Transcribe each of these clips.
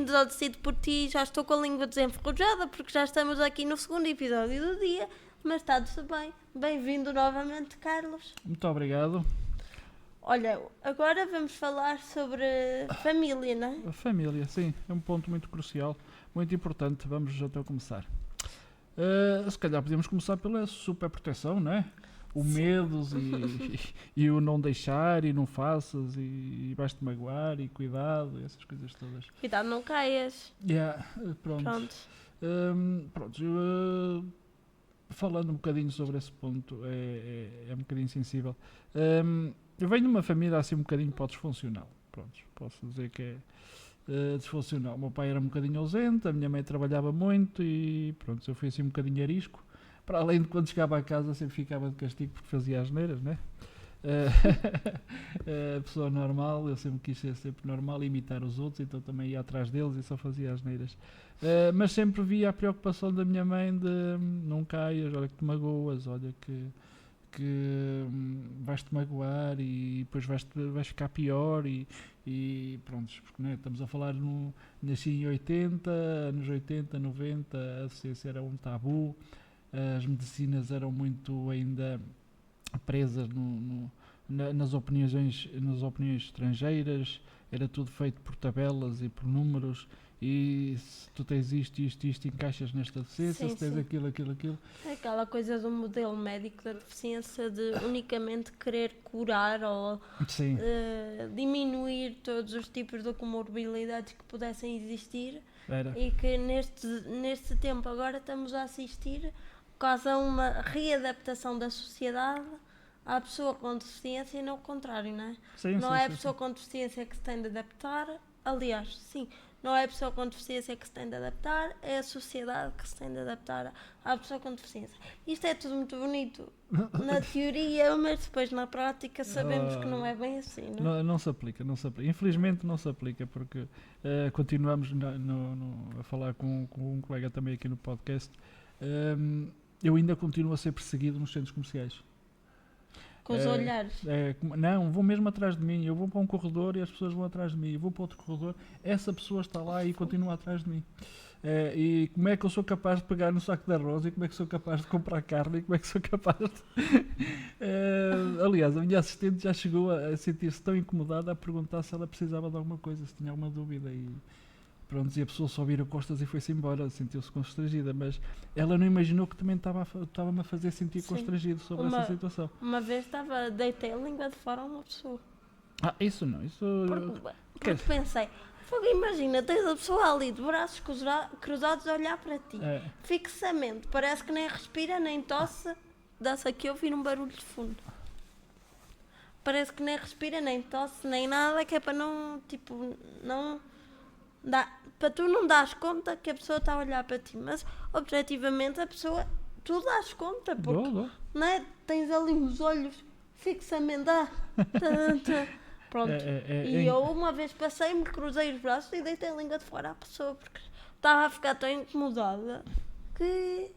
agradecido por ti, já estou com a língua desenferrujada porque já estamos aqui no segundo episódio do dia, mas está tudo bem. Bem-vindo novamente, Carlos. Muito obrigado. Olha, agora vamos falar sobre família, não é? A família, sim, é um ponto muito crucial, muito importante. Vamos então começar. Se calhar podemos começar pela superproteção, não é? O medo e o não deixar e não faças e vais-te magoar e cuidado, essas coisas todas. Cuidado, não caias. Pronto. Pronto. Falando um bocadinho sobre esse ponto, é um bocadinho sensível. Eu venho de uma família assim um bocadinho disfuncional. Pronto, posso dizer que é disfuncional. O meu pai era um bocadinho ausente, a minha mãe trabalhava muito e pronto, eu fui assim um bocadinho arisco. Para além de quando chegava a casa sempre ficava de castigo porque fazia asneiras, né? Pessoa normal, eu sempre quis ser sempre normal, imitar os outros, então também ia atrás deles e só fazia asneiras. Mas sempre via a preocupação da minha mãe de não caias, olha que te magoas, olha que vais-te magoar e depois vais ficar pior e pronto, porque, né, estamos a falar nasci em 80, anos 80, 90, a deficiência era um tabu, as medicinas eram muito ainda presas nas opiniões estrangeiras, era tudo feito por tabelas e por números, e se tu tens isto, encaixas nesta deficiência, Sim, se tens sim. aquilo. É aquela coisa do modelo médico da deficiência de unicamente querer curar ou Sim, diminuir todos os tipos de comorbilidades que pudessem existir era. e que neste tempo agora estamos a assistir quase a uma readaptação da sociedade à pessoa com deficiência e não o contrário, não é? Sim, Não sim, é a sim, pessoa com deficiência que se tem de adaptar, aliás, sim, não é a pessoa com deficiência que se tem de adaptar, é a sociedade que se tem de adaptar à pessoa com deficiência. Isto é tudo muito bonito na teoria, mas depois na prática sabemos que não é bem assim, não é? Não se aplica. Infelizmente não se aplica, porque continuamos a falar com um colega também aqui no podcast. Eu ainda continuo a ser perseguido nos centros comerciais. Com os olhares. Não, vão mesmo atrás de mim. Eu vou para um corredor e as pessoas vão atrás de mim. Eu vou para outro corredor, essa pessoa está lá e continua atrás de mim. E como é que eu sou capaz de pegar no saco de arroz e como é que sou capaz de comprar carne e como é que sou capaz de... aliás, a minha assistente já chegou a sentir-se tão incomodada a perguntar se ela precisava de alguma coisa, se tinha alguma dúvida e... Pronto, e a pessoa só vira costas e foi-se embora, sentiu-se constrangida, mas ela não imaginou que também estava-me a fazer sentir Sim. constrangido sobre essa situação. Uma vez deitei a língua de fora a uma pessoa. Isso não, isso... Porque pensei, imagina, tens a pessoa ali de braços cruzados a olhar para ti, fixamente, parece que nem respira, nem tosse, dá-se aqui a ouvir um barulho de fundo. Parece que nem respira, nem tosse, nem nada, que é para não, para tu não dares conta que a pessoa está a olhar para ti, mas objetivamente a pessoa, tu dás conta, porque não é? Tens ali os olhos fixamente, pronto. E eu uma vez passei-me, cruzei os braços e deitei a língua de fora à pessoa, porque estava a ficar tão incomodada que,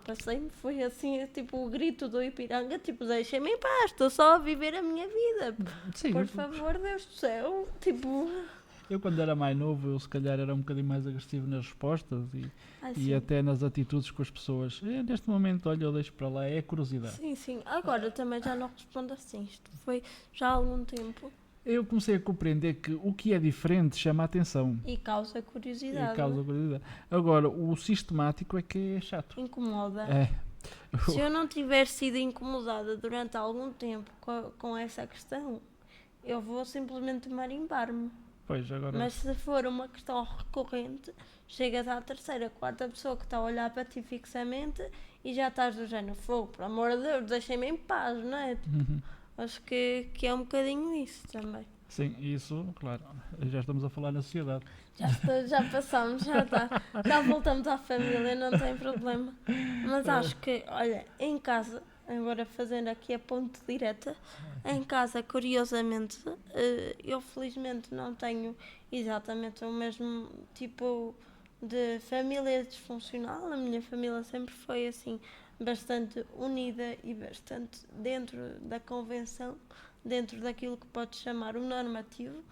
passei-me, foi assim, tipo o grito do Ipiranga, tipo, deixem-me em paz, estou só a viver a minha vida, Sim, por favor, Deus do céu, tipo... Eu quando era mais novo, eu se calhar era um bocadinho mais agressivo nas respostas e até nas atitudes com as pessoas. Neste momento, olha, eu deixo para lá, é curiosidade. Sim, agora também já não respondo assim, isto foi já há algum tempo. Eu comecei a compreender que o que é diferente chama a atenção. E causa curiosidade. Agora, o sistemático é que é chato. Incomoda. Se eu não tiver sido incomodada durante algum tempo com essa questão, eu vou simplesmente marimbar-me. Mas se for uma questão recorrente, chegas à terceira, quarta pessoa que está a olhar para ti fixamente e já estás do género, fogo, por amor de Deus, deixem-me em paz, não é? Acho que é um bocadinho isso também. Sim, isso, claro, já estamos a falar na sociedade. Já passamos, já voltamos à família, não tem problema. Mas acho que, olha, em casa, agora fazendo aqui a ponte direta, em casa, curiosamente, eu felizmente não tenho exatamente o mesmo tipo de família disfuncional. A minha família sempre foi assim, bastante unida e bastante dentro da convenção, dentro daquilo que pode chamar o normativo.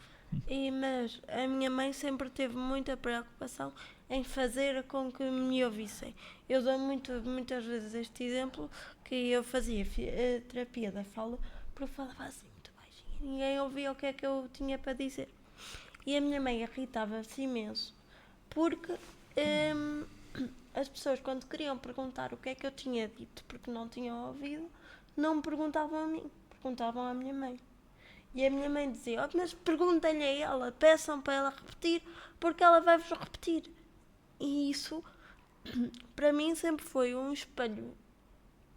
Mas a minha mãe sempre teve muita preocupação em fazer com que me ouvissem. Eu dou muitas vezes este exemplo, que eu fazia terapia da fala porque falava assim muito baixinho, ninguém ouvia o que é que eu tinha para dizer. E a minha mãe irritava-se imenso porque as pessoas, quando queriam perguntar o que é que eu tinha dito porque não tinham ouvido, não me perguntavam a mim, perguntavam à minha mãe. E a minha mãe dizia: mas perguntem-lhe a ela, peçam para ela repetir, porque ela vai-vos repetir. E isso, para mim, sempre foi um espelho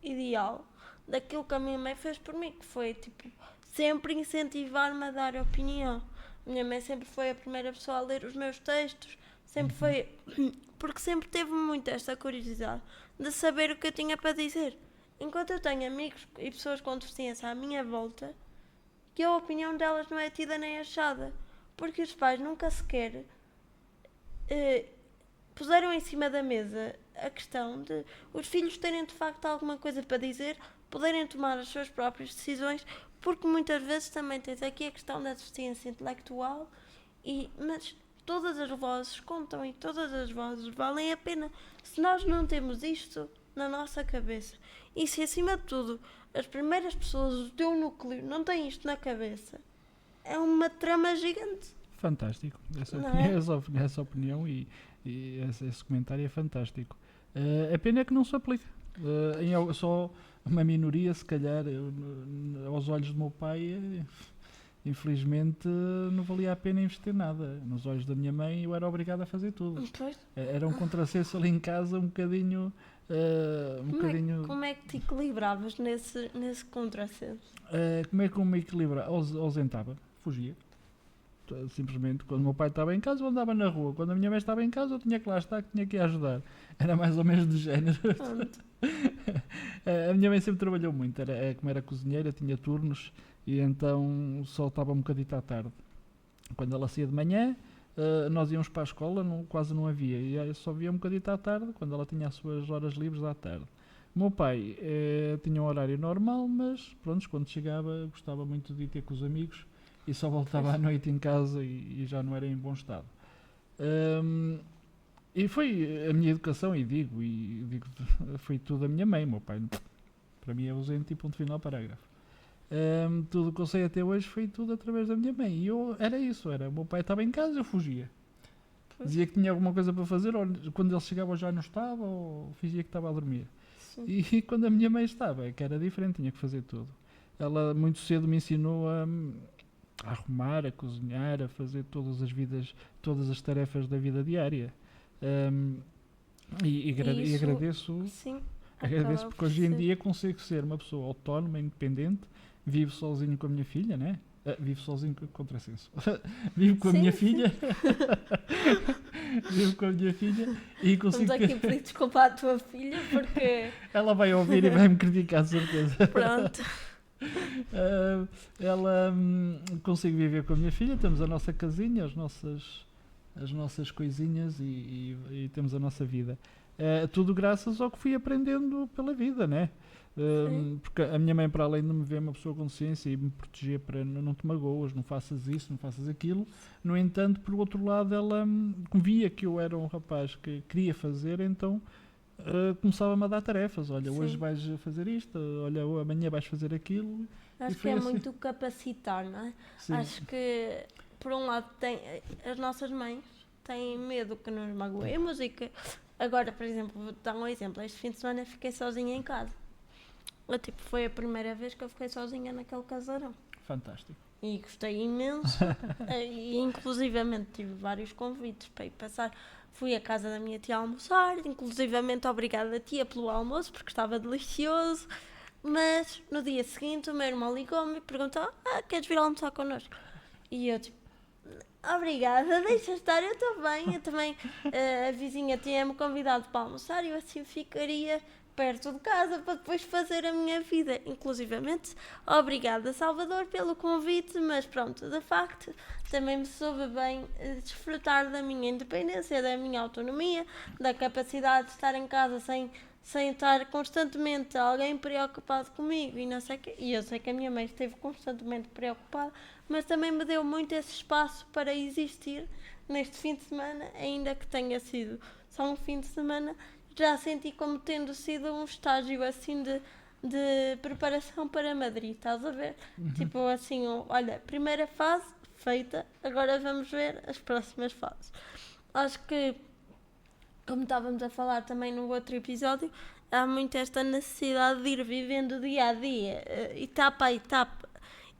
ideal daquilo que a minha mãe fez por mim, que foi, tipo, sempre incentivar-me a dar opinião. A minha mãe sempre foi a primeira pessoa a ler os meus textos, sempre foi, porque sempre teve muito esta curiosidade de saber o que eu tinha para dizer. Enquanto eu tenho amigos e pessoas com deficiência à minha volta, que a opinião delas não é tida nem achada, porque os pais nunca sequer puseram em cima da mesa a questão de os filhos terem de facto alguma coisa para dizer, poderem tomar as suas próprias decisões, porque muitas vezes também tens aqui a questão da deficiência intelectual, mas todas as vozes contam e todas as vozes valem a pena. Se nós não temos isto na nossa cabeça, e se acima de tudo as primeiras pessoas do teu núcleo não têm isto na cabeça, é uma trama gigante. Fantástico. Essa opinião e esse comentário é fantástico. A pena é que não se aplica. Só uma minoria, se calhar, aos olhos do meu pai, infelizmente não valia a pena investir nada. Nos olhos da minha mãe eu era obrigado a fazer tudo. Pois. Era um contrassenso ali em casa um bocadinho... Como é que te equilibravas nesse contrassenso? Como é que eu me equilibrava? Ausentava, fugia. Simplesmente, quando o meu pai estava em casa, eu andava na rua. Quando a minha mãe estava em casa, eu tinha que lá estar, que tinha que ir ajudar. Era mais ou menos do género. A minha mãe sempre trabalhou muito. Como era cozinheira, tinha turnos e então só estava um bocadito à tarde. Quando ela saía de manhã, nós íamos para a escola, quase não havia. E eu só via um bocadito à tarde, quando ela tinha as suas horas livres à tarde. O meu pai tinha um horário normal, mas pronto, quando chegava, gostava muito de ir ter com os amigos. E só voltava à noite em casa e já não era em bom estado. E foi a minha educação, e digo, foi tudo a minha mãe. Meu pai, para mim, é ausente e ponto final, parágrafo. Tudo o que eu sei até hoje foi tudo através da minha mãe. E era isso, o meu pai estava em casa, eu fugia. Dizia que tinha alguma coisa para fazer, ou quando ele chegava eu já não estava, ou fingia que estava a dormir. Sim. E quando a minha mãe estava, que era diferente, tinha que fazer tudo. Ela muito cedo me ensinou a arrumar, a cozinhar, a fazer todas as tarefas da vida diária. E agradeço. Sim, agradeço porque hoje em dia consigo ser uma pessoa autónoma, independente, vivo sozinho com a minha filha, né? Vivo sozinho com contrassenso. Vivo com a minha filha. Vivo com a minha filha e consigo. Vamos aqui pedir desculpa à tua filha porque ela vai ouvir e vai me criticar, de certeza. Pronto. Ela consigo viver com a minha filha, temos a nossa casinha, as nossas coisinhas e temos a nossa vida. Tudo graças ao que fui aprendendo pela vida, né? Porque a minha mãe, para além de me ver uma pessoa com deficiência e me proteger para não te magoas, não faças isso, não faças aquilo, no entanto, por outro lado, ela via que eu era um rapaz que queria fazer, então começava-me a dar tarefas. Olha, hoje vais fazer isto, olha, amanhã vais fazer aquilo. Acho que é assim. Muito capacitar, não é? Sim. Acho que, por um lado, as nossas mães têm medo que nos magoemos e que... Agora, por exemplo, vou dar um exemplo. Este fim de semana fiquei sozinha em casa. Foi a primeira vez que eu fiquei sozinha naquele casarão. Fantástico. E gostei imenso. E inclusivamente tive vários convites para ir passar. Fui à casa da minha tia almoçar, inclusivamente obrigada a tia pelo almoço, porque estava delicioso. Mas no dia seguinte o meu irmão ligou-me e perguntou: queres vir almoçar connosco? E eu obrigada, deixa estar, eu estou bem. Eu também, a vizinha tinha-me convidado para almoçar e eu assim ficaria perto de casa para depois fazer a minha vida. Inclusivamente, obrigada Salvador pelo convite, mas pronto, de facto, também me soube bem desfrutar da minha independência, da minha autonomia, da capacidade de estar em casa sem sem estar constantemente alguém preocupado comigo e não sei o quê. E eu sei que a minha mãe esteve constantemente preocupada, mas também me deu muito esse espaço para existir neste fim de semana, ainda que tenha sido só um fim de semana, já senti como tendo sido um estágio assim de preparação para Madrid, estás a ver? Tipo assim, olha, primeira fase feita, agora vamos ver as próximas fases. Acho que, como estávamos a falar também no outro episódio, há muito esta necessidade de ir vivendo dia a dia, etapa a etapa.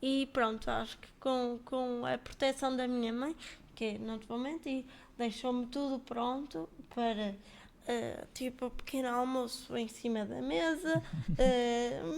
E pronto, acho que com a proteção da minha mãe, que não te vou mentir, deixou-me tudo pronto para tipo o pequeno almoço em cima da mesa,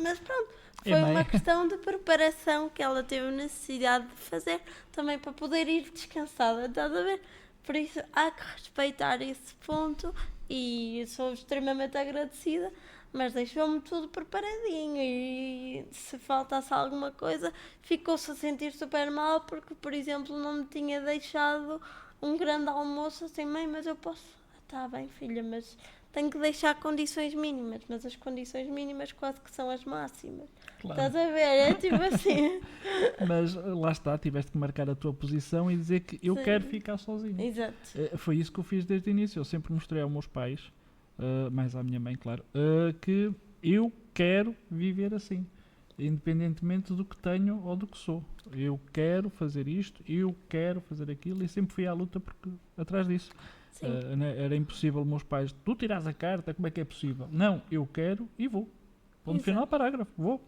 mas pronto, foi uma questão de preparação que ela teve necessidade de fazer também para poder ir descansada, estás a ver? Por isso há que respeitar esse ponto e sou extremamente agradecida, mas deixou-me tudo preparadinho e se faltasse alguma coisa ficou-se a sentir super mal porque, por exemplo, não me tinha deixado um grande almoço assim, mãe, mas eu posso... Está bem, filha, mas tenho que deixar condições mínimas, mas as condições mínimas quase que são as máximas. Claro. Estás a ver? É tipo assim. Mas lá está, tiveste que marcar a tua posição e dizer que eu quero ficar sozinho. Exato. Foi isso que eu fiz desde o início. Eu sempre mostrei aos meus pais, mais à minha mãe, claro, que eu quero viver assim, independentemente do que tenho ou do que sou. Eu quero fazer isto, eu quero fazer aquilo e sempre fui à luta atrás disso. Era impossível, meus pais, tu tiras a carta, como é que é possível? Não, eu quero e vou. Ponto final, parágrafo, vou.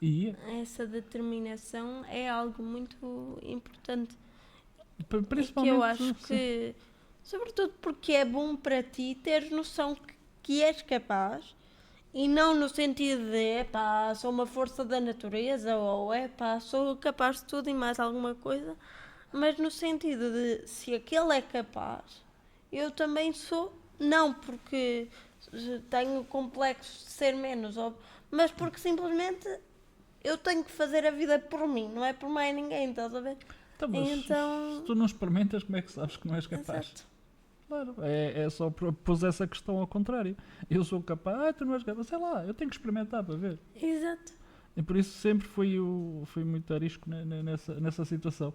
E ia. Essa determinação é algo muito importante. Principalmente, que eu acho que, sobretudo porque é bom para ti teres noção que és capaz e não no sentido de, sou uma força da natureza ou sou capaz de tudo e mais alguma coisa, mas no sentido de, se aquele é capaz, eu também sou, não porque tenho complexos de ser menos, mas porque simplesmente eu tenho que fazer a vida por mim, não é por mais ninguém, estás a ver? Então, se tu não experimentas, como é que sabes que não és capaz? Exato. Claro, é só pôs essa questão ao contrário. Eu sou capaz, tu não és capaz, sei lá, eu tenho que experimentar para ver. Exato. E por isso sempre fui muito arisco nessa situação.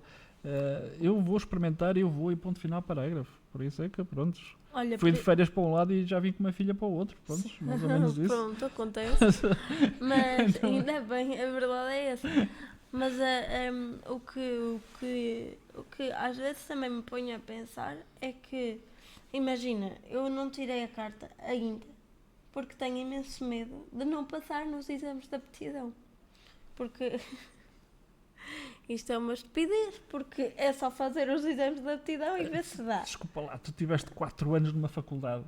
Eu vou experimentar, eu vou e ponto final, parágrafo. Por isso é que, prontos, fui de férias para um lado e já vim com uma filha para o outro. Prontos, mais ou menos isso. Pronto, acontece. Mas então, ainda bem, a verdade é essa. Mas o que às vezes também me põe a pensar é que, imagina, eu não tirei a carta ainda porque tenho imenso medo de não passar nos exames de aptidão. Porque isto é uma estupidez, porque é só fazer os exames de aptidão e ver se dá. Desculpa lá, tu tiveste 4 anos numa faculdade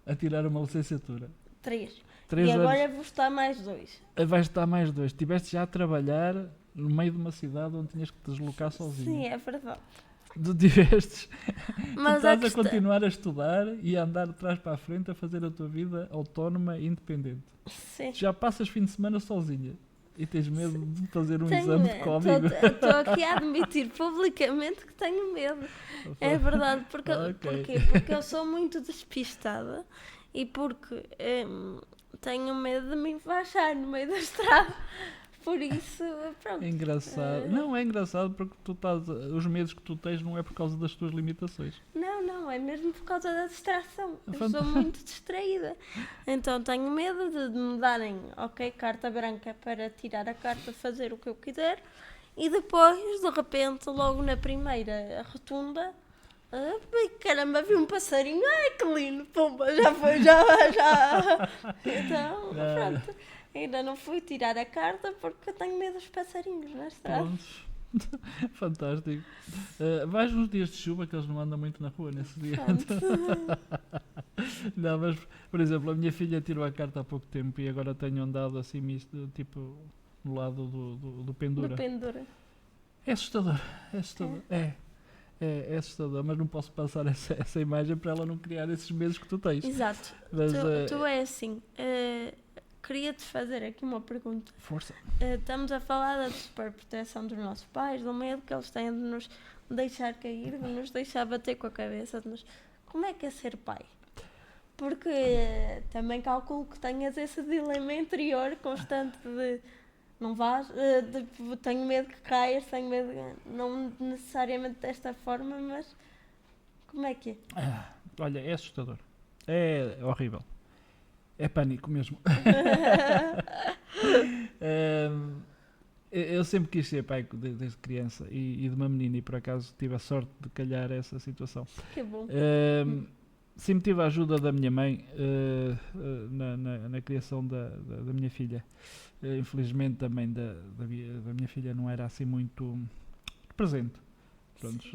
a tirar uma licenciatura. 3 e agora vou estar mais 2. Vais estar mais 2. Estiveste já a trabalhar no meio de uma cidade onde tinhas que te deslocar sozinho. Sim, é verdade. Tu tivestes. Mas tu estás a continuar a estudar e a andar de trás para a frente a fazer a tua vida autónoma e independente. Sim. Tu já passas fim de semana sozinha. E tens medo de fazer um exame de código? Estou aqui a admitir publicamente que tenho medo. É verdade, porque eu sou muito despistada e porque tenho medo de me enfaixar no meio da estrada. Por isso, pronto. É engraçado. Não, é engraçado porque os medos que tu tens não é por causa das tuas limitações. Não, é mesmo por causa da distração. Eu sou muito distraída. Então tenho medo de me darem, carta branca para tirar a carta, fazer o que eu quiser e depois, de repente, logo na primeira rotunda, caramba, vi um passarinho, ai que lindo, pumba, já foi. Então, pronto. Ainda não fui tirar a carta porque eu tenho medo dos passarinhos na estrada. Fantástico. Vais nos dias de chuva que eles não andam muito na rua nesse dia. Não, mas, por exemplo, a minha filha tirou a carta há pouco tempo e agora tenho andado assim, tipo, no lado do pendura. Do pendura. É assustador. É assustador, mas não posso passar essa imagem para ela não criar esses medos que tu tens. Exato. Mas, tu é assim... Queria-te fazer aqui uma pergunta. Força. Estamos a falar da superproteção dos nossos pais, do medo que eles têm de nos deixar cair, de nos deixar bater com a cabeça. Como é que é ser pai? porque também calculo que tenhas esse dilema interior constante de não vás, tenho medo que caias, tenho medo, não necessariamente desta forma, mas como é que é? Olha, é assustador. É horrível. É pânico mesmo. Eu sempre quis ser pai desde criança e de uma menina, e por acaso tive a sorte de calhar essa situação. Que bom. Sempre tive a ajuda da minha mãe na criação da minha filha. Infelizmente também da minha filha não era assim muito presente. Pronto,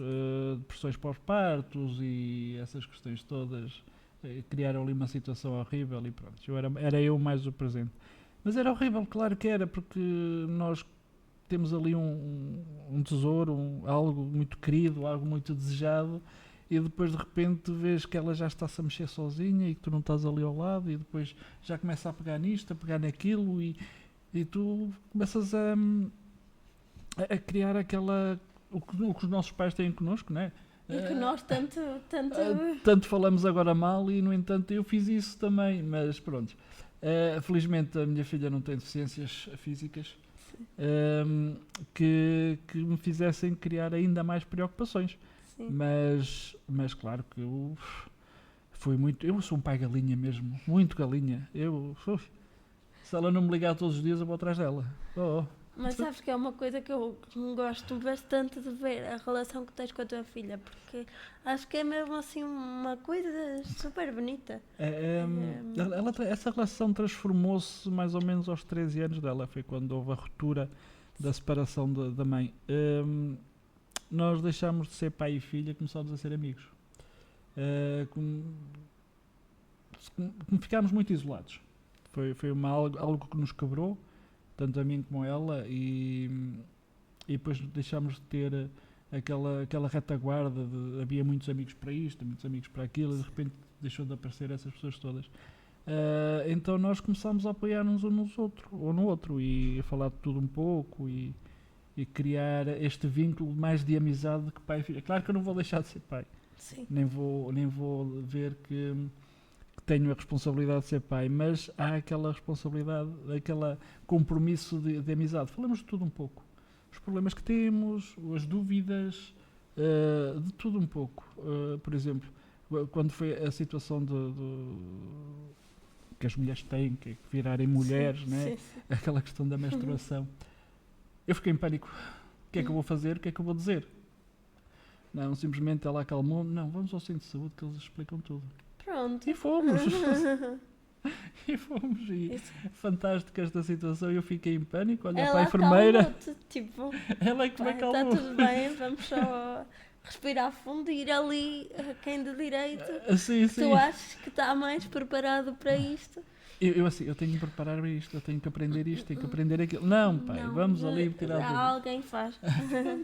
depressões pós-partos e essas questões todas criaram ali uma situação horrível e pronto, era eu mais o presente. Mas era horrível, claro que era, porque nós temos ali um tesouro, algo muito querido, algo muito desejado, e depois de repente vês que ela já está-se a mexer sozinha e que tu não estás ali ao lado, e depois já começa a pegar nisto, a pegar naquilo, e tu começas a criar aquela... O que os nossos pais têm connosco, não é? E que nós tanto falamos agora mal, e no entanto eu fiz isso também, mas pronto. Felizmente a minha filha não tem deficiências físicas que me fizessem criar ainda mais preocupações. Sim. Mas claro que eu sou um pai galinha mesmo, muito galinha. Se ela não me ligar todos os dias, eu vou atrás dela. Mas sabes que é uma coisa que eu gosto bastante de ver, a relação que tens com a tua filha, porque acho que é mesmo assim uma coisa super bonita. Essa relação transformou-se mais ou menos aos 13 anos dela, foi quando houve a ruptura da separação da mãe. Nós deixámos de ser pai e filha, começámos a ser amigos. Ficámos muito isolados. Foi algo que nos quebrou, tanto a mim como a ela, e depois deixámos de ter aquela retaguarda havia muitos amigos para isto, muitos amigos para aquilo, e de repente deixou de aparecer essas pessoas todas. Então nós começámos a apoiar-nos um no outro, e a falar de tudo um pouco, e criar este vínculo mais de amizade que pai e filha. Claro que eu não vou deixar de ser pai. Sim. Nem vou ver que tenho a responsabilidade de ser pai, mas há aquela responsabilidade, aquele compromisso de amizade. Falamos de tudo um pouco. Os problemas que temos, as dúvidas, de tudo um pouco. Por exemplo, quando foi a situação que as mulheres têm, que virarem mulheres, sim, né? sim. Aquela questão da menstruação. Eu fiquei em pânico. O que é que eu vou fazer? O que é que eu vou dizer? Não, simplesmente ela acalmou-me. Não, vamos ao centro de saúde que eles explicam tudo. Pronto. E fomos. E fantástica esta situação. Eu fiquei em pânico. Olha para a enfermeira. Tipo, ela é que me acalmou. está tudo bem, vamos só respirar fundo e ir ali a quem de direito. Sim. Tu achas que está mais preparado para isto? Eu tenho que preparar isto, eu tenho que aprender isto, tenho que aprender aquilo. Não, pai, vamos ali tirar tudo. Alguém faz.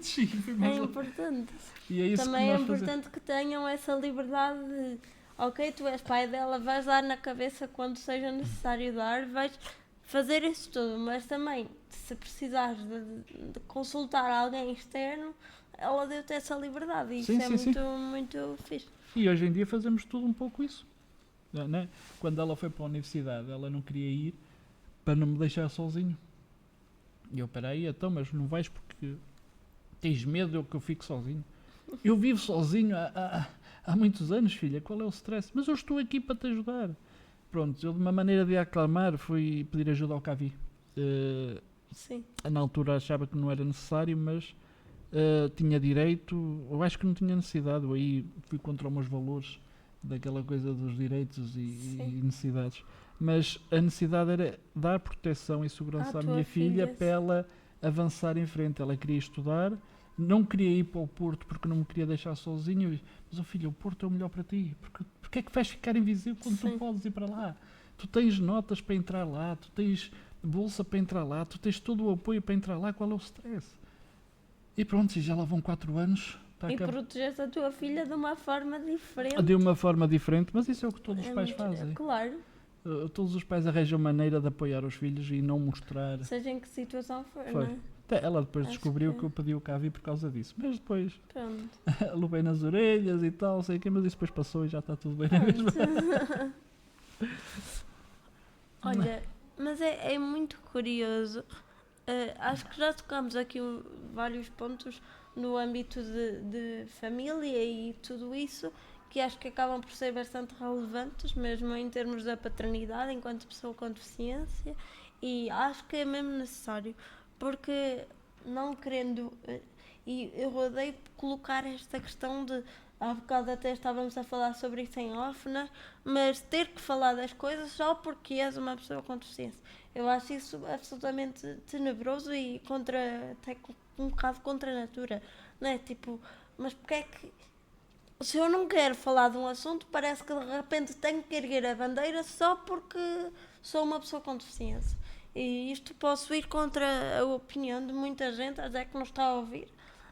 Sim, é importante. E é isso também que é nós importante que tenham essa liberdade de, ok, tu és pai dela, vais dar na cabeça quando seja necessário dar, vais fazer isso tudo, mas também, se precisares de consultar alguém externo, ela deu-te essa liberdade, e isso é muito fixe. E hoje em dia fazemos tudo um pouco isso. Não é? Quando ela foi para a universidade, ela não queria ir para não me deixar sozinho. E eu, peraí, então, mas não vais porque tens medo que eu fique sozinho? Eu vivo sozinho há muitos anos, filha, qual é o stress? Mas eu estou aqui para te ajudar. Pronto, eu de uma maneira de acalmar fui pedir ajuda ao Cavi. Sim. Na altura achava que não era necessário, mas tinha direito, eu acho que não tinha necessidade, eu aí fui contra os meus valores, daquela coisa dos direitos e necessidades. Mas a necessidade era dar proteção e segurança à minha filha para ela avançar em frente. Ela queria estudar, não queria ir para o Porto porque não me queria deixar sozinho. Mas, filha, o Porto é o melhor para ti. Porque é que vais ficar em Viseu quando tu podes ir para lá? Tu tens notas para entrar lá, tu tens bolsa para entrar lá, tu tens todo o apoio para entrar lá, qual é o stress? E pronto, já lá vão 4 anos... E proteges a tua filha de uma forma diferente. De uma forma diferente, mas isso é o que todos os pais fazem. Claro. Todos os pais arranjam maneira de apoiar os filhos e não mostrar. Seja em que situação for, não é? Até ela depois descobriu que eu pedi o Cavi por causa disso. Mas depois Pronto. levei nas orelhas e tal, sei que, mas isso depois passou e já está tudo bem na mesma. Olha, mas é muito curioso. Acho que já tocamos aqui vários pontos no âmbito de família e tudo isso, que acho que acabam por ser bastante relevantes, mesmo em termos da paternidade enquanto pessoa com deficiência, e acho que é mesmo necessário, porque não querendo, e eu odeio colocar esta questão de, há bocado até estávamos a falar sobre isso em off, né? Mas ter que falar das coisas só porque és uma pessoa com deficiência. Eu acho isso absolutamente tenebroso e até um bocado contra a natura, não é? Tipo, mas porque é que, se eu não quero falar de um assunto, parece que de repente tenho que erguer a bandeira só porque sou uma pessoa com deficiência. E isto posso ir contra a opinião de muita gente, até que não está a ouvir.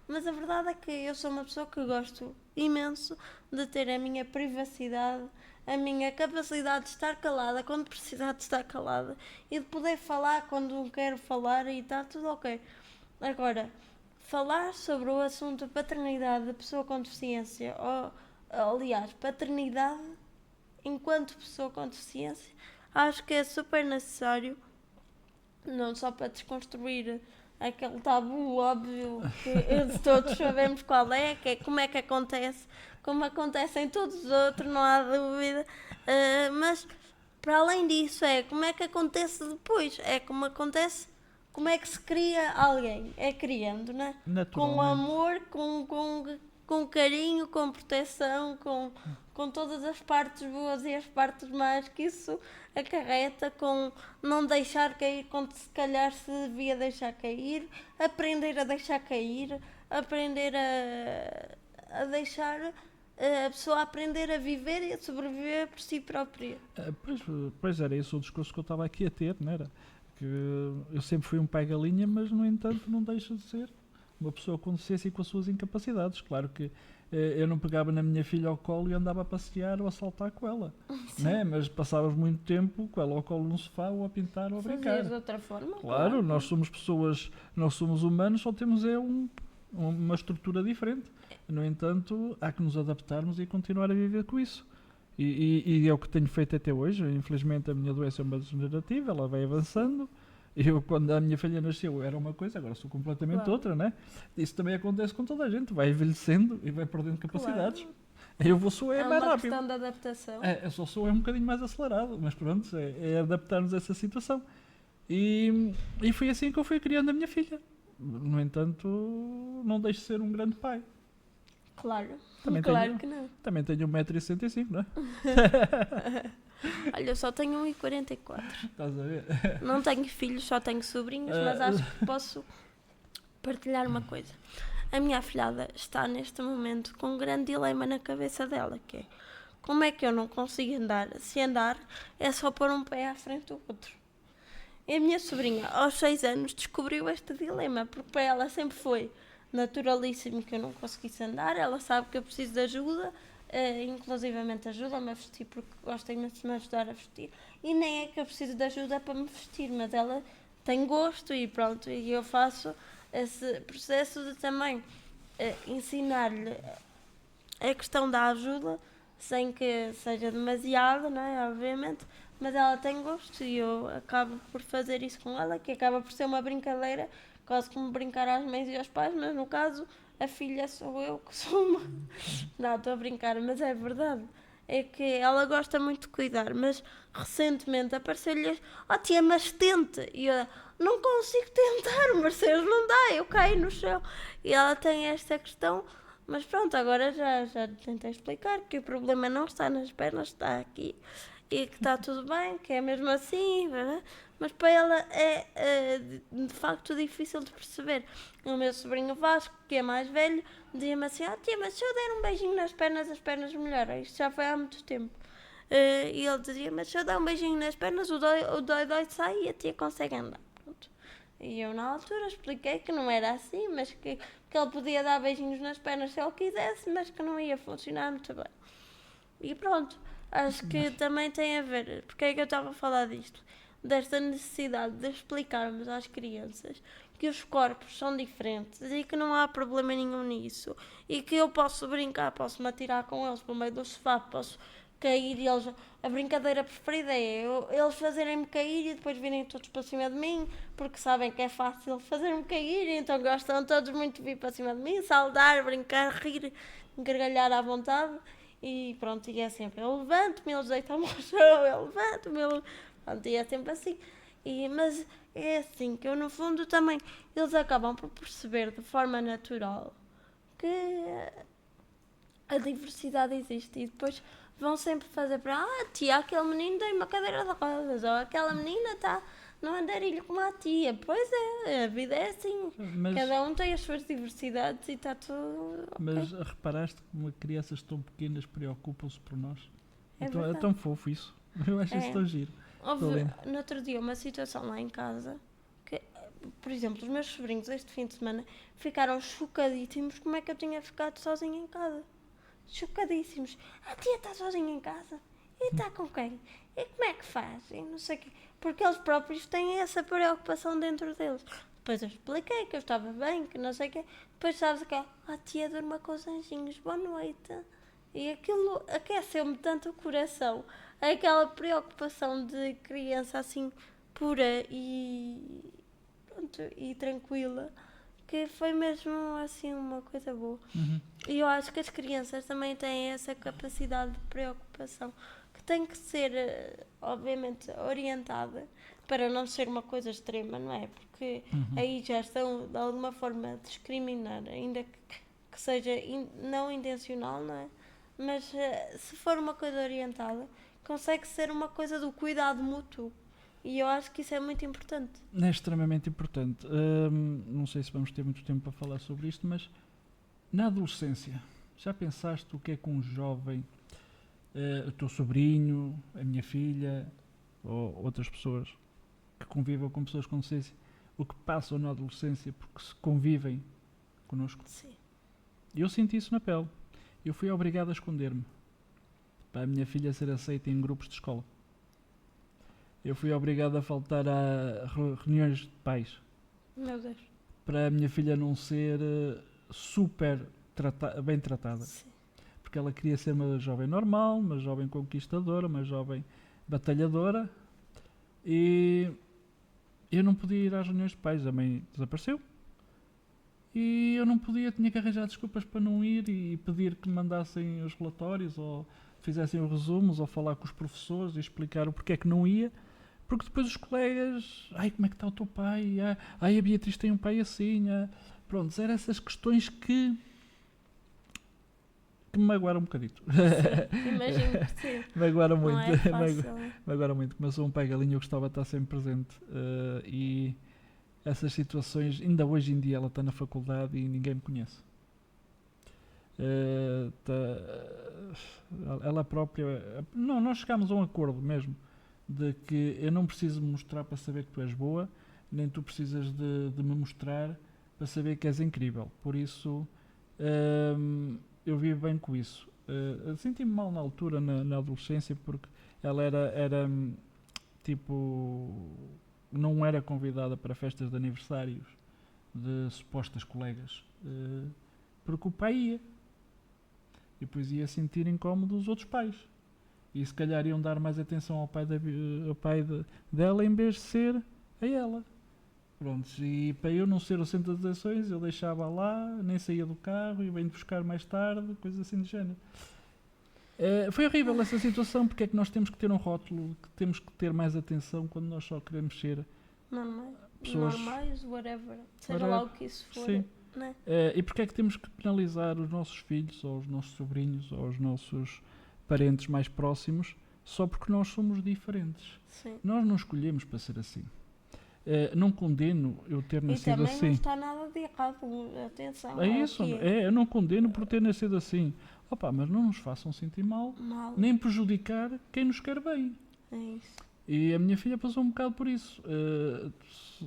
Mas a verdade é que eu sou uma pessoa que gosto imenso de ter a minha privacidade, a minha capacidade de estar calada quando precisar de estar calada e de poder falar quando não quero falar e está tudo ok. Agora, falar sobre o assunto paternidade da pessoa com deficiência, ou aliás, paternidade enquanto pessoa com deficiência, acho que é super necessário, não só para desconstruir aquele tabu óbvio que todos sabemos qual é, que é como é que acontece, como acontece em todos os outros, não há dúvida, mas para além disso é como é que acontece depois, é como acontece, como é que se cria alguém, é criando, né? Com Naturalmente. amor, com carinho, com proteção, com todas as partes boas e as partes más que isso acarreta, com não deixar cair quando se calhar se devia deixar cair, aprender a deixar cair, aprender a deixar a pessoa aprender a viver e a sobreviver por si própria. Pois era esse o discurso que eu estava aqui a ter, não era? Que eu sempre fui um pai galinha, mas no entanto não deixa de ser uma pessoa com deficiência e com as suas incapacidades. Claro que eu não pegava na minha filha ao colo e andava a passear ou a saltar com ela, né? Mas passávamos muito tempo com ela ao colo num sofá ou a pintar ou a brincar. Fazias de outra forma? Claro, nós somos pessoas, nós somos humanos, só temos uma estrutura diferente. No entanto, há que nos adaptarmos e continuar a viver com isso. E é o que tenho feito até hoje. Infelizmente a minha doença é uma degenerativa, ela vai avançando. Eu, quando a minha filha nasceu, era uma coisa, agora sou completamente outra, né? Isso também acontece com toda a gente, vai envelhecendo e vai perdendo capacidades. Eu vou só é mais uma rápido. questão de adaptação. Eu só sou um bocadinho mais acelerado, mas pronto, é adaptar-nos a essa situação. E foi assim que eu fui criando a minha filha. No entanto, não deixo de ser um grande pai. Claro, Também claro que não. Também tenho 1,65 m, não é? Olha, eu só tenho 1,44 m. Estás a ver? Não tenho filhos, só tenho sobrinhos, mas acho que posso partilhar uma coisa. A minha afilhada está neste momento com um grande dilema na cabeça dela, que é: como é que eu não consigo andar? Se andar é só pôr um pé à frente do outro. E a minha sobrinha, aos 6 anos, descobriu este dilema, porque para ela sempre foi naturalíssimo que eu não conseguisse andar. Ela sabe que eu preciso de ajuda, inclusivamente ajuda-me a vestir, porque gosta imenso de me ajudar a vestir, e nem é que eu preciso de ajuda para me vestir, mas ela tem gosto e pronto, e eu faço esse processo de também ensinar-lhe a questão da ajuda, sem que seja demasiado, não é? Obviamente, mas ela tem gosto e eu acabo por fazer isso com ela, que acaba por ser uma brincadeira, quase como brincar às mães e aos pais, mas no caso a filha sou eu que sou uma. Não, estou a brincar, mas é verdade. É que ela gosta muito de cuidar, mas recentemente apareceu-lhe: oh tia, mas tente. E eu: não consigo tentar, Mercedes, não dá, eu caio no chão. E ela tem esta questão, mas pronto, agora já tentei explicar que o problema não está nas pernas, está aqui. E que está tudo bem, que é mesmo assim, mas para ela é de facto difícil de perceber. O meu sobrinho Vasco, que é mais velho, dizia-me assim: ah tia, mas se eu der um beijinho nas pernas, as pernas melhoram. Isto já foi há muito tempo. E ele dizia: mas se eu der um beijinho nas pernas, o dói sai e a tia consegue andar. Pronto. E eu na altura expliquei que não era assim, mas que ele podia dar beijinhos nas pernas se ele quisesse, mas que não ia funcionar muito bem. E pronto. Acho que também tem a ver, porque é que eu estava a falar disto, desta necessidade de explicarmos às crianças que os corpos são diferentes e que não há problema nenhum nisso, e que eu posso brincar, posso me atirar com eles para o meio do sofá, posso cair e eles... A brincadeira preferida é eles fazerem-me cair e depois virem todos para cima de mim, porque sabem que é fácil fazer-me cair, e então gostam todos muito de vir para cima de mim, saltar, brincar, rir, gargalhar à vontade. E pronto, e é sempre, eu levanto-me, eles deitam-me ao chão, eu levanto-me, pronto, e é sempre assim. Mas é assim, que eu no fundo também, eles acabam por perceber de forma natural que a diversidade existe, e depois vão sempre fazer para, tia, aquele menino tem uma cadeira de rodas, ou aquela menina está no andarilho como a tia. Pois é, a vida é assim, Mas, cada um tem as suas diversidades e está tudo ok. mas reparaste como crianças tão pequenas preocupam-se por nós? É É verdade. tão fofo isso. Eu acho isso É. tão giro. Houve no outro dia uma situação lá em casa que, por exemplo, os meus sobrinhos este fim de semana ficaram chocadíssimos como é que eu tinha ficado sozinha em casa. Chocadíssimos. A tia está sozinha em casa? E está com quem? E como é que faz? E não sei o quê. Porque eles próprios têm essa preocupação dentro deles. Depois eu expliquei que eu estava bem, que não sei o quê. Depois sabes que a tia durma com os anjinhos, boa noite. E aquilo aqueceu-me tanto o coração. Aquela preocupação de criança assim pura pronto, e tranquila, que foi mesmo assim uma coisa boa. E eu acho que as crianças também têm essa capacidade de preocupação, que tem que ser, obviamente, orientada para não ser uma coisa extrema, não é? Porque aí já estão, de alguma forma, a discriminar, ainda que seja não intencional, não é? Mas se for uma coisa orientada, consegue ser uma coisa do cuidado mútuo. E eu acho que isso é muito importante. É extremamente importante. Não sei se vamos ter muito tempo para falar sobre isto, mas na adolescência, já pensaste o que é que um jovem, o teu sobrinho, a minha filha, ou outras pessoas que convivam com pessoas com deficiência, o que passam na adolescência porque se convivem connosco? Sim. Eu senti isso na pele. Eu fui obrigado a esconder-me para a minha filha ser aceita em grupos de escola. Eu fui obrigado a faltar a reuniões de pais Meu Deus. para a minha filha não ser super bem tratada. Sim. Porque ela queria ser uma jovem normal, uma jovem conquistadora, uma jovem batalhadora, e eu não podia ir às reuniões de pais. A mãe desapareceu e eu não podia, tinha que arranjar desculpas para não ir e pedir que me mandassem os relatórios ou fizessem os resumos ou falar com os professores e explicar o porquê é que não ia, porque depois os colegas, como é que está o teu pai? A Beatriz tem um pai assim. Pronto, eram essas questões que me magoaram um bocadito. Sim, imagino que sim. Magoaram muito. Não é fácil. Magoaram muito. Como eu sou um pai galinha, eu gostava de estar sempre presente. E essas situações, ainda hoje em dia ela está na faculdade e ninguém me conhece. Ela própria... Não, nós chegámos a um acordo mesmo, de que eu não preciso me mostrar para saber que tu és boa, nem tu precisas de me mostrar para saber que és incrível. Por isso, eu vivo bem com isso. Senti-me mal na altura, na adolescência, porque ela era tipo... não era convidada para festas de aniversários de supostas colegas, porque o pai ia. E depois ia sentir incómodo os outros pais. E se calhar iam dar mais atenção ao pai, dela em vez de ser a ela. Prontos, e para eu não ser o centro das atenções, eu deixava lá, nem saía do carro e venho buscar mais tarde, coisas assim do género. Foi horrível essa situação, porque é que nós temos que ter um rótulo, que temos que ter mais atenção quando nós só queremos ser pessoas normais, whatever, seja lá o que isso for. Sim. Né? E porque é que temos que penalizar os nossos filhos, ou os nossos sobrinhos, ou os nossos parentes mais próximos, só porque nós somos diferentes? Sim. Nós não escolhemos para ser assim. Não condeno eu ter nascido assim. E também não está nada de errado, atenção. É isso, eu não condeno por ter nascido assim. Mas não nos façam sentir mal, nem prejudicar quem nos quer bem. É isso. E a minha filha passou um bocado por isso.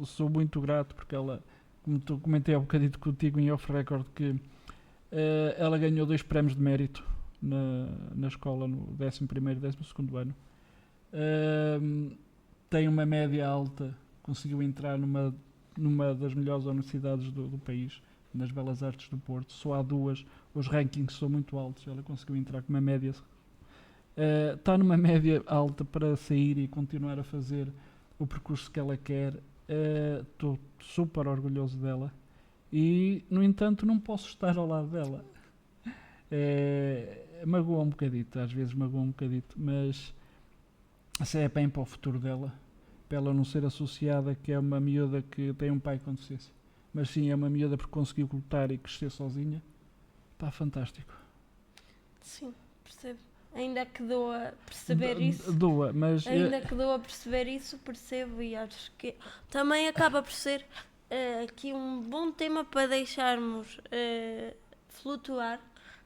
Sou muito grato porque ela, como comentei há um bocadinho contigo em off record, que ela ganhou 2 prémios de mérito na escola no 11º e 12º ano. Tem uma média alta, conseguiu entrar numa das melhores universidades do país, nas Belas Artes do Porto. Só há 2, os rankings são muito altos, ela conseguiu entrar com uma média Está numa média alta para sair e continuar a fazer o percurso que ela quer. Estou super orgulhoso dela e, no entanto, não posso estar ao lado dela. Magoa um bocadito, às vezes magoa um bocadito, mas se é bem para o futuro dela, para ela não ser associada que é uma miúda que tem um pai com deficiência, mas sim é uma miúda porque conseguiu lutar e crescer sozinha. Pá, fantástico. Sim, percebo. Ainda que doa perceber isso. Doa, mas Ainda que doa perceber isso, percebo, e acho que também acaba por ser aqui um bom tema para deixarmos flutuar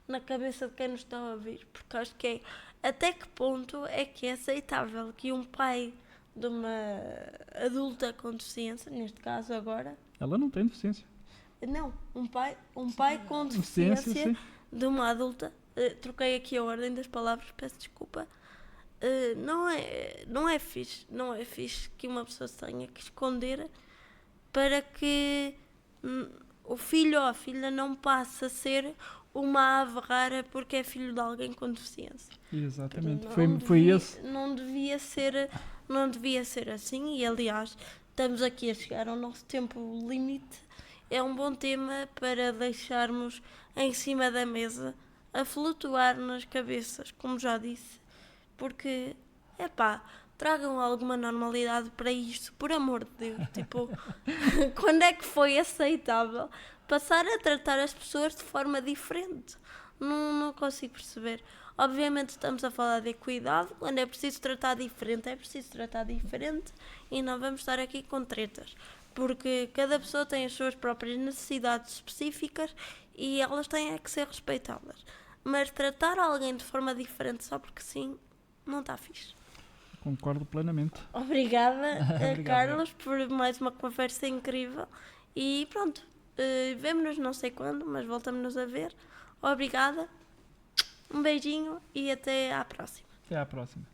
na cabeça de quem nos está a ouvir, porque acho que é até que ponto é que é aceitável que um pai de uma adulta com deficiência, neste caso agora, ela não tem deficiência. não, um pai com deficiência sim. de uma adulta, troquei aqui a ordem das palavras, peço desculpa, não é fixe que uma pessoa se tenha que esconder para que o filho ou a filha não passe a ser uma ave rara porque é filho de alguém com deficiência. Exatamente, Foi esse. Não devia ser assim, e aliás, estamos aqui a chegar ao nosso tempo limite. É um bom tema para deixarmos em cima da mesa, a flutuar nas cabeças, como já disse, porque, tragam alguma normalidade para isto, por amor de Deus. Tipo, quando é que foi aceitável passar a tratar as pessoas de forma diferente? Não consigo perceber. Obviamente estamos a falar de equidade, quando é preciso tratar diferente, e não vamos estar aqui com tretas, porque cada pessoa tem as suas próprias necessidades específicas e elas têm que ser respeitadas. Mas tratar alguém de forma diferente só porque sim, não está fixe. Concordo plenamente. Obrigada, Carlos, por mais uma conversa incrível. E pronto, vemo-nos não sei quando, mas voltamos-nos a ver. Obrigada, um beijinho e até à próxima. Até à próxima.